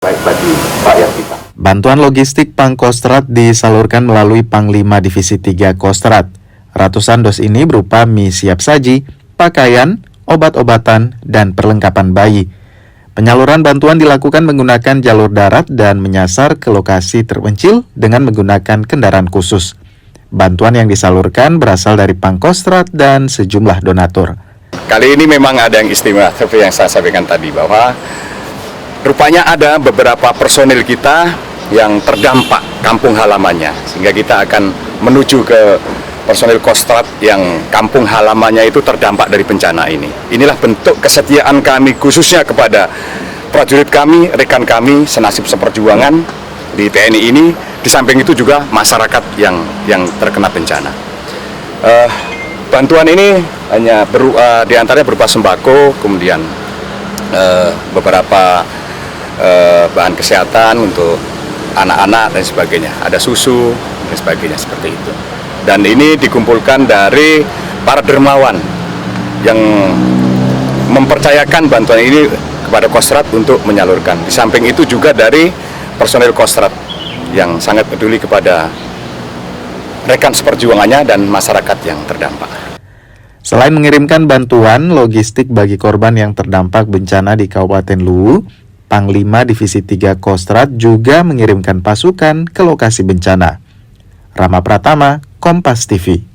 baik bagi rakyat kita. Bantuan logistik Pangkostrat disalurkan melalui Panglima Divisi 3 Kostrat. Ratusan dos ini berupa mie siap saji, pakaian, obat-obatan, dan perlengkapan bayi. Penyaluran bantuan dilakukan menggunakan jalur darat dan menyasar ke lokasi terpencil dengan menggunakan kendaraan khusus. Bantuan yang disalurkan berasal dari Pangkostrat dan sejumlah donatur. Kali ini memang ada yang istimewa, seperti yang saya sampaikan tadi, bahwa rupanya ada beberapa personil kita yang terdampak kampung halamannya, sehingga kita akan menuju ke personil Kostrat yang kampung halamannya itu terdampak dari bencana ini. Inilah bentuk kesetiaan kami khususnya kepada prajurit kami, rekan kami, senasib seperjuangan di TNI ini. Di samping itu juga masyarakat yang terkena bencana. Bantuan ini hanya diantaranya berupa sembako, kemudian beberapa bahan kesehatan untuk anak-anak dan sebagainya, ada susu dan sebagainya seperti itu. Dan ini dikumpulkan dari para dermawan yang mempercayakan bantuan ini kepada Kostrat untuk menyalurkan. Di samping itu juga dari personil Kostrat yang sangat peduli kepada rekan seperjuangannya dan masyarakat yang terdampak. Selain mengirimkan bantuan logistik bagi korban yang terdampak bencana di Kabupaten Luwu, Panglima Divisi 3 Kostrat juga mengirimkan pasukan ke lokasi bencana. Rama Pratama, Kompas TV.